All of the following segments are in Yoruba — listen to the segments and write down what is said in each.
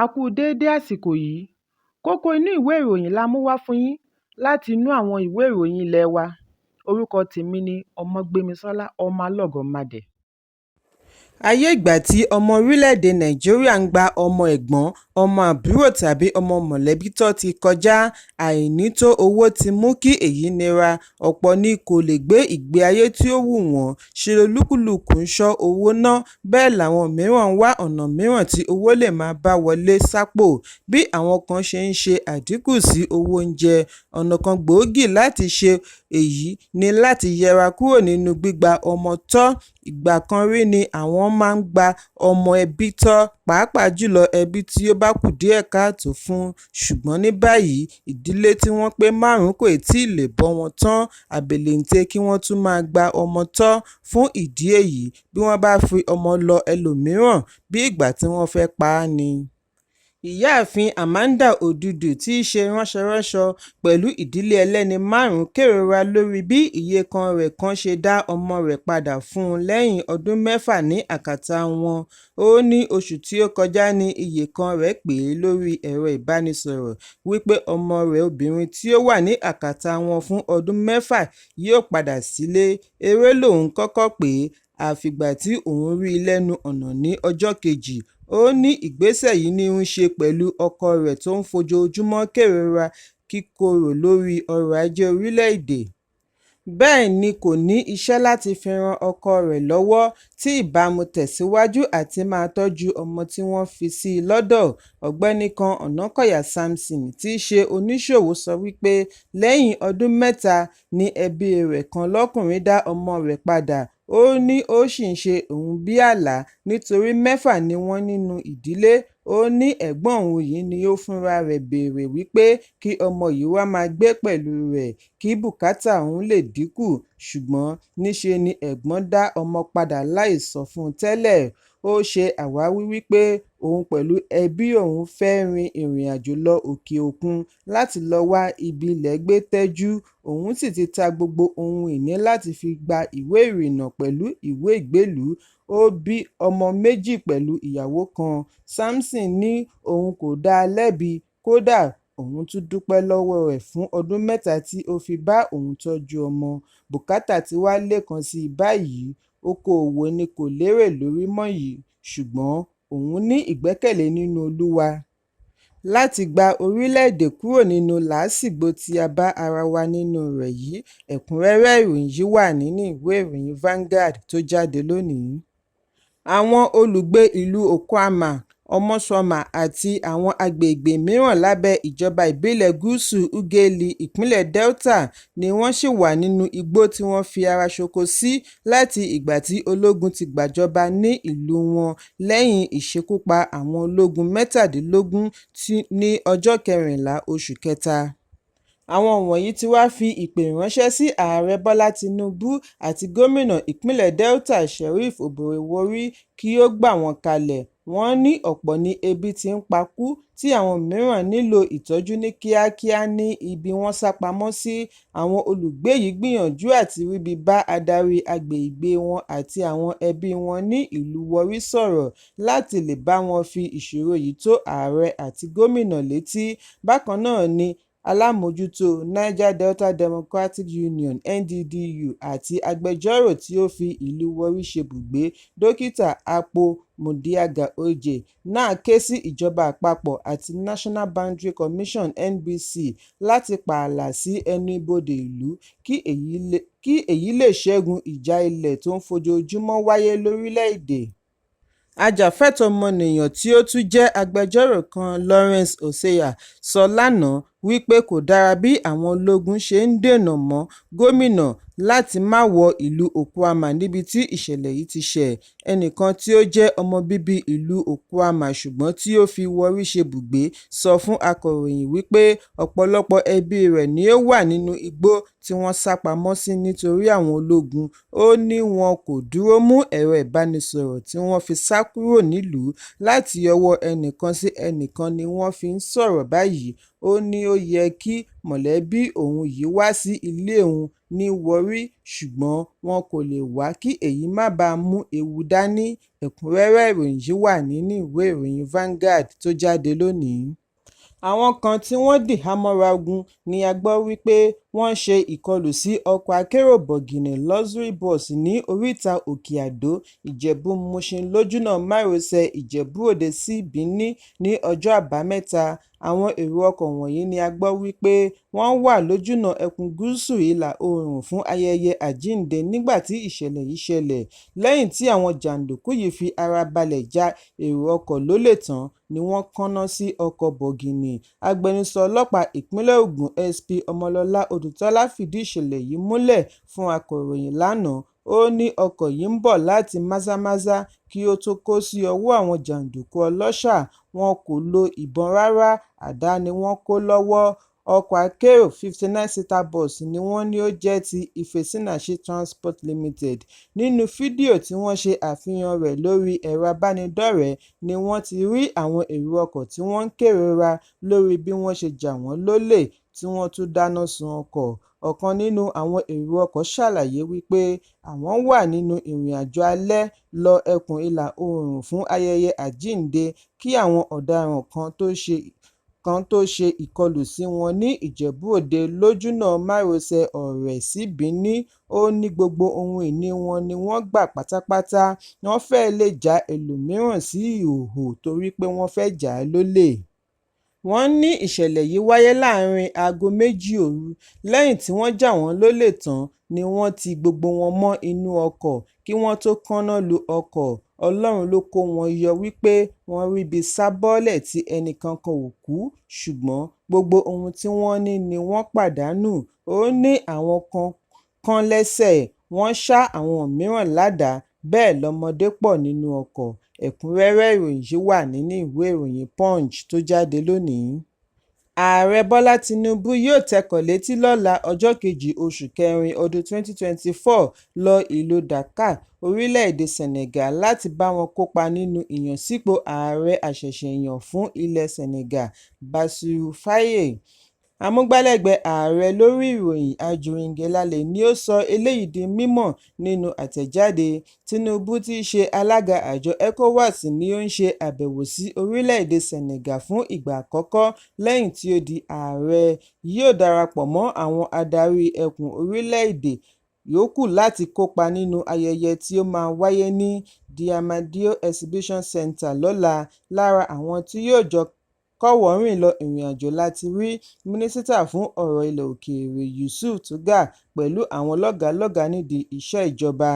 A kú déédé àsìkò yìí. Kókó inú ìwé ìròyìn la mú wá fún yín láti inú àwọn ìwé ìròyìn ilé wa. Orúkọ tèmi ni Ọmọgbémisọ́lá ọmọ Alọ́gọ̀madẹ̀. Ayé ìgbà tí ọmọ orílẹ̀-èdè Nàìjíríà ń gba ọmọ ẹ̀gbọ́n, ọmọ àbúrò tàbí ọmọ mọ̀lẹ́bí tó ti kọjá. Àìnító owó ti mú kí èyí nira. Ọ̀pọ̀ ni kò lè gbé ìgbé ayé tí ó wù wọ́n. Ṣe lolúkúlùkù ń ṣọ́ owó ná, bẹ́ẹ̀ làwọn mìíràn ń wá ọ̀nà mìíràn tí owó lè máa bá wọlé sápò. Bí àwọn kan ṣe ń ṣe àdínkù sí owó oúnjẹ. Ọ̀nà kan gbòógì láti ṣe èyí ni láti yẹra kúrò nínú gbígba ọmọ tọ́. Ìgbà kan rí ni àwọn máa ń gba ọmọ ẹbí tọ́, pàápàá jùlọ ẹbí tí ó bá kù díẹ̀ káàtó fún. Ṣùgbọ́n ní báyìí, ìdílé tí wọ́n pé 5 kò tíì lè bọ́ wọn tán. Àbẹ̀lẹ̀ǹtẹ̀ kí wọ́n tún máa gba ọmọ tọ́. Fún ìdí èyí, bí wọ́n bá fi ọmọ lọ ẹlòmíràn, bí ìgbà tí wọ́n fẹ́ pa á ni. Ìyáàfin Amanda Òdùdù tí í ṣe ránṣọ-ránṣọ pẹ̀lú ìdílé ẹlẹ́ni 5 kérora lórí bí ìyekan rẹ̀ kan ṣe dá ọmọ rẹ̀ padà fún un lẹ́yìn ọdún 6 ní àkàtà wọn. Ó ní oṣù tí ó kọjá ní ìyekan rẹ̀ pè é lórí ẹ̀rọ ìbánisọ̀rọ̀ wípé ọmọ rẹ̀ obìnrin tí ó wà ní àkàtà wọn fún ọdún 6 yóò padà sílé. Eré lòun kọ́kọ́ pè é, àfìgbà tí òun rí i lẹ́nu ọ̀nà ní ọjọ́ kejì. Ó ní ìgbésẹ̀ yìí ní í ṣe pẹ̀lú ọkọ rẹ̀ tó ń fojoojúmọ́ kérora kíkorò lórí ọrọ̀ ajé orílẹ̀-èdè. Bẹ́ẹ̀ ni kò ní iṣẹ́ láti fi ran ọkọ rẹ̀ lọ́wọ́ tí ìbámu tẹ̀síwájú àti máa tọ́jú ọmọ tí wọ́n fi sí i lọ́dọ̀. Ọ̀gbẹ́ni kan Ọ̀nàkọ̀yà Samson tí í ṣe oníṣòwò sọ wípé lẹ́yìn ọdún 3 ni ẹbí rẹ̀ kan lọ́kùnrin dá ọmọ rẹ̀ padà. Ó ní ó sì ń ṣe òun bí àlá nítorí 6 ni wọ́n nínú ìdílé. Ó ní ẹ̀gbọ́n òun yìí ni ó fúnra rẹ̀ béèrè wípé kí ọmọ yìí wá máa gbé pẹ̀lú rẹ̀ kí bùkátà òun lè dínkù, ṣùgbọ́n níṣe ni ẹ̀gbọ́n dá ọmọ padà láì sọ fún un tẹ́lẹ̀. Ó ṣe àwáwí wípé òun pẹ̀lú ẹbí òun fẹ́ rin ìrìn àjò lọ òkè òkun láti lọ wá ibi ilẹ̀ gbé tẹ́jú. Òun sì ti ta gbogbo ohun ìní láti fi gba ìwé ìrìnnà pẹ̀lú ìwé ìgbélùú. Ó bí ọmọ 2 pẹ̀lú ìyàwó kan. Samson ní òun kò dá a lẹ́bi, kódà òun tún dúpẹ́ lọ́wọ́ rẹ̀ fún ọdún 3 tí ó fi bá òun tọ́jú ọmọ. Bùkátà ti wá lékan sí i báyìí. Okòòwò ni kò lérè lórí mọ́ yìí, ṣùgbọ́n òun ní ìgbẹ́kẹ̀lé nínú Olúwa láti gba orílẹ̀-èdè kúrò nínú làásìgbò tí a bá ara wa nínú rẹ̀ yìí. Ẹ̀kúnrẹ́rẹ́ ìròyìn yìí wà nínú ìwé ìròyìn Vanguard tó jáde lónìí. Àwọn olùgbé ìlú Okwama, Ọmọ́sọmà àti àwọn agbègbè mìíràn lábẹ́ ìjọba ìbílẹ̀ Gúúsù Ughelli ìpínlẹ̀ Delta ni wọ́n ṣì wà nínú igbó tí wọ́n fi ara ṣoko sí láti ìgbà tí ológun ti gbàjọba ní ìlú wọn lẹ́yìn ìṣekúpa àwọn ológun 17 ní ọjọ́ 14 oṣù kẹta. Àwọn wọ̀nyí ti wá fi ìpè ránṣẹ́ sí Ààrẹ Bọ́lá Tinubu àti Gómìnà ìpínlẹ̀ Delta Sheriff Oborevwori kí ó gbà wọ́n kalẹ̀. Wọ́n ní ọ̀pọ̀ ní ebi ti ń pa kú tí àwọn mìíràn nílò ìtọ́jú ní kíákíá ní ibi wọ́n sá pamọ́ sí. Àwọn olùgbé yìí gbìyànjú àti ríbi bá adarí agbègbè wọn àti àwọn ẹbí wọn ní ìlú Warri sọ̀rọ̀ láti lè bá wọn fi ìṣòro yìí tó ààrẹ àti gómìnà létí. Bákan náà ni alámòjútó Niger Delta Democratic Union NDDU àti agbẹjọ́rò tí ó fi ìlú Warri ṣebùgbé Dókítà Akpo Mudiaga Oje náà ké sí ìjọba àpapọ̀ àti National Boundary Commission NBC láti pààlà sí ẹnu ibodè ìlú kí èyí lè ṣẹ́gun ìjà ilẹ̀ tó ń fojoojúmọ́ wáyé lórílẹ̀-èdè. Ajàfẹ́tọ̀ọ́ ọmọnìyàn tí ó tún jẹ́ agbẹjọ́rò kan Lawrence Oseya sọ lánàá wípé kò dára bí àwọn ológun ṣe ń dènà mọ́ gómìnà láti má wọ ìlú Okwama níbi tí ìṣẹ̀lẹ̀ yìí ti ṣẹ̀. Ẹnìkan tí ó jẹ́ ọmọ bíbí ìlú Okwama ṣùgbọ́n tí ó fi Warri ṣebùgbé sọ fún akọ̀ròyìn wípé ọ̀pọ̀lọpọ̀ ẹbí rẹ̀ ni ó wà nínú igbó tí wọ́n sá pamọ́ sí nítorí àwọn ológun. Ó ní wọn kò dúró mú ẹ̀rọ ìbánisọ̀rọ̀ tí wọ́n fi sá kúrò nílùú. Láti ọwọ́ ẹnìkan sí ẹnìkan ni wọ́n fi ń sọ̀rọ̀ báyìí. ó ní ó yẹ kí mọ̀lẹ́bí òun yìí wá sí ilé òun ní Warri ṣùgbọ́n wọn kò lè wá kí èyí má bàa mú ewu dání. Ẹ̀kúnrẹ́rẹ́ ìròyìn yìí wà nínú ìwé ìròyìn Vanguard tó jáde lónìí. Àwọn kan tí wọ́n dìhámọ́ra ogun ni a gbọ́ wípé wọ́n ṣe ìkọlù sí ọkọ̀ akérò bọ̀gìnnì luxury bus ní oríta Òkè Àdó, Ìjẹ̀bú-Mushin lójúnà márosẹ̀ Ìjẹ̀bú-Òde sí Benin ní ọjọ́ Àbámẹ́ta. Àwọn èrò ọkọ̀ wọ̀nyí ni a gbọ́ wípé wọ́n wà lójúnà ẹkùn gúúsù ìlà oòrùn fún ayẹyẹ Àjíǹde nígbà tí ìṣẹ̀lẹ̀ yìí ṣẹlẹ̀. Lẹ́yìn tí àwọn jàǹdùkú yìí fi ara balẹ̀ ja èrò ọkọ̀ lólè tán ni wọ́n kánná sí ọkọ̀ bọ̀gìnnì. Agbẹnusọ ọlọ́pàá ìpínlẹ̀ Ògùn SP Ọmọlọ́lá Odùtọ́lá fìdí ìṣẹ̀lẹ̀ yìí múlẹ̀ fún akọ̀ròyìn lánàá. Ó ní ọkọ̀ yìí ń bọ̀ láti Maza-Maza kí ó tó kó sí ọwọ́ àwọn jàǹdùkú ọlọ́ṣà. Wọn kò lo ìbọn rárá, àdá ni wọ́n kó lọ́wọ́. Ọkọ̀ akérò 59-seater bus ni wọ́n ní ó jẹ́ ti Ifesinashi Transport Limited. Nínú fídíò tí wọ́n ṣe àfihàn rẹ̀ lórí ẹ̀rọ abánidọ́rẹ̀ẹ́ ni wọ́n ti rí àwọn èrò ọkọ̀ tí wọ́n ń kérora lórí bí wọ́n ṣe jà wọ́n lólè tí wọ́n tún dáná sun ọkọ̀. Ọ̀kan nínú àwọn èrò ọkọ̀ ṣàlàyé wípé àwọn wà nínú ìrìn àjò alẹ́ lọ ẹkùn ìlà oòrùn fún ayẹyẹ Àjíǹde kí àwọn ọ̀daràn kan tó ṣe ìkọlù sí wọn ní Ìjẹ̀bú-Òde lójúnà márosẹ̀ Ọ̀rẹ̀ sí Benin. Ó ní gbogbo ohun ìní wọn ni wọ́n gbà pátápátá. Wọ́n fẹ́ẹ́ lè já ẹlòmíràn sí ìhòhò torí pé wọ́n fẹ́ jà á lólè. Wọ́n ní ìṣẹ̀lẹ̀ yìí wáyé láàrin aago 2 òru. Lẹ́yìn tí wọ́n jà wọ́n lólè tán ni wọ́n ti gbogbo wọn mọ́ inú ọkọ̀ kí wọ́n tó kánná lu ọkọ̀. Ọlọ́run ló kó wọn yọ wípé wọ́n ríbi sá bọ́lẹ̀ tí ẹnìkankan ò kú ṣùgbọ́n gbogbo ohun tí wọ́n ní ni wọ́n pàdánù. Ó ní àwọn kan kán lẹ́sẹ̀, wọ́n ṣá àwọn mìíràn ládàá, bẹ́ẹ̀ lọmọdé pọ̀ nínú ọkọ̀. Ẹ̀kúnrẹ́rẹ́ ìròyìn yìí wà nínú ìwé ìròyìn Punch tó jáde lónìí. Ààrẹ Bọ́lá Tinubu yóò tẹkọ̀ létí lọ́la ọjọ́ 2 oṣù kẹrin ọdún 2024 lọ ìlú Dakar, orílẹ̀-èdè Senegal láti bá wọn kópa nínú ìyànsípò ààrẹ àṣẹ̀ṣẹ̀yàn fún ilẹ̀ Senegal, Bassirou Faye. Amúgbálẹ́gbẹ̀ẹ́ ààrẹ lórí ìròyìn Ajuringelale ni ó sọ eléyìí di mímọ̀ nínú àtẹ̀jáde. Tinubu tí í ṣe alága àjọ ECOWAS ni ó ń ṣe àbẹ̀wò sí orílẹ̀-èdè Senegal fún ìgbà àkọ́kọ́ lẹ́yìn tí ó di ààrẹ. Yóò darapọ̀ mọ́ àwọn adarí ẹkùn orílẹ̀-èdè yòókù láti kópa nínú ayẹyẹ tí ó máa wáyé ní Diamniadio Exhibition Centre lọ́la. Lára àwọn tí yóò jọ kọ́wọ̀ọ́rìn lọ ìrìnàjò láti rí mínísítà fún ọ̀rọ̀ ilẹ̀ òkèèrè Yusuf Tugar pẹ̀lú àwọn lọ́gàálọ́gàá nídìí iṣẹ́ ìjọba.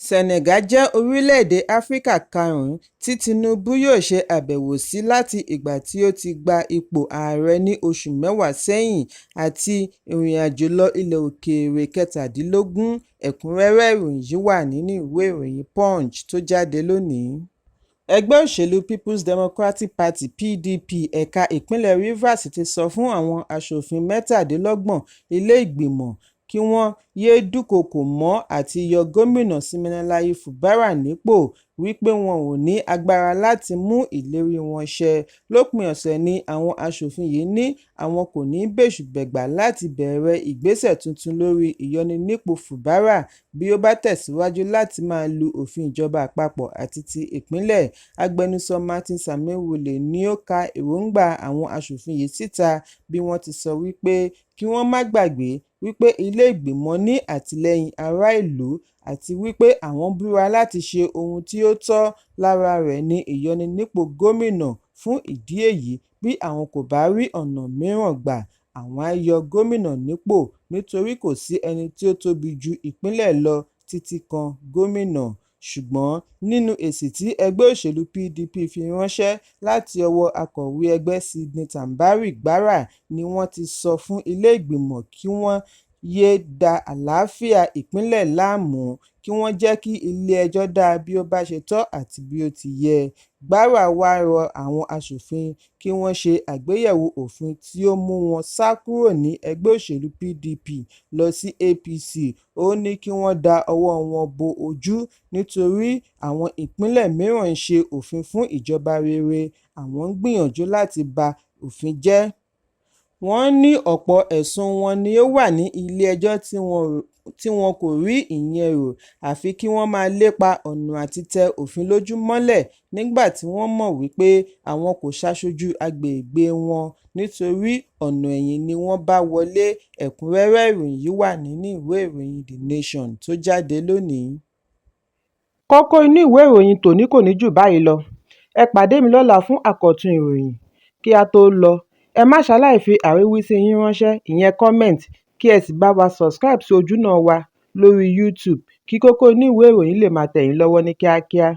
Senegal jẹ́ orílẹ̀-èdè Áfíríkà karùn-ún tí Tinubu yóò ṣe àbẹ̀wò sí láti ìgbà tí ó ti gba ipò ààrẹ ní oṣù mẹ́wàá sẹ́yìn àti ìrìnàjò lọ ilẹ̀ òkèèrè 17. Ẹ̀kúnrẹ́rẹ́ ìròyìn yìí wà nínú ìwé ìròyìn Punch tó jáde lónìí. Ẹgbẹ́ òṣèlú People's Democratic Party (PDP) ẹ̀ka ìpínlẹ̀ Rivers ti sọ fún àwọn aṣòfin 27 ilé ìgbìmọ̀ kí wọ́n yéé dúkookò mọ́ àti yọ gómìnà Siminalayi Fubara nípò, wípé wọn ò ní agbára láti mú ìlérí wọn ṣẹ. Lópin ọ̀sẹ̀ ni àwọn aṣòfin yìí ní àwọn kò ní bẹ́sù-bẹ́gbà láti bẹ̀rẹ̀ ìgbésẹ̀ tuntun lórí ìyọninípò Fubara bí ó bá tẹ̀síwájú láti máa lu òfin ìjọba àpapọ̀ àti ti ìpínlẹ̀. Agbẹnusọ Martin Samuel ni ó ka èròǹgbà àwọn aṣòfin yìí síta bí wọ́n ti sọ wípé kí wọ́n má gbàgbé wípé ilé ìgbìmọ̀ ní àtìlẹ́yìn ará ìlú àti wípé àwọn búra láti ṣe ohun tí ó tọ́, lára rẹ̀ ní ìyọninípò gómìnà. Fún ìdí èyí, bí àwọn kò bá rí ọ̀nà mìíràn gbà, àwọn á yọ gómìnà nípò nítorí kò sí ẹni tí ó tóbi ju ìpínlẹ̀ lọ títí kan gómìnà. Ṣùgbọ́n nínú èsì tí ẹgbẹ́ òṣèlú PDP fi ránṣẹ́ láti ọwọ́ akọ̀wé ẹgbẹ́ Sydney Tambari Gbara ni wọ́n ti sọ fún ilé ìgbìmọ̀ kí wọ́n yéé da àlàáfíà ìpínlẹ̀ láàmú, kí wọ́n jẹ́ kí ilé-ẹjọ́ dá bí ó bá ṣe tọ́ àti bí ó ti yẹ. Gbara wá rọ àwọn aṣòfin kí wọ́n ṣe àgbéyẹ̀wò òfin tí ó mú wọn sá kúrò ní ẹgbẹ́ òṣèlú PDP lọ sí APC. Ó ní kí wọ́n da ọwọ́ wọn bo ojú nítorí àwọn ìpínlẹ̀ mìíràn ń ṣe òfin fún ìjọba rere, àwọn ń gbìyànjú láti ba òfin jẹ́. Wọ́n ní ọ̀pọ̀ ẹ̀sùn wọn ni ó wà ní ilé-ẹjọ́ tí wọn kò rí ìyẹn rò, àfi kí wọ́n máa lépa ọ̀nà àti tẹ òfin lójú mọ́lẹ̀ nígbà tí wọ́n mọ̀ wípé àwọn kò ṣaṣojú agbègbè wọn nítorí ọ̀nà ẹ̀yìn ni wọ́n bá wọlé. Ẹ̀kúnrẹ́rẹ́ ìròyìn yìí wà nínú ìwé ìròyìn The Nation tó jáde lónìí. Kókó inú ìwé ìròyìn tòní kò ní jù báyìí lọ. Ẹ pàdé mi lọ́la fún àkọ́tun ìròyìn. Kí a tó lọ, ẹ má ṣaláì fi àríwísí yín ránṣẹ́, ìyẹn comment, kí ẹ sì bá wa subscribe sí ojúnà wa lórí YouTube kí kókó inú ìwé ìròyìn lè máa tẹ̀ yín lọ́wọ́ ní kíákíá.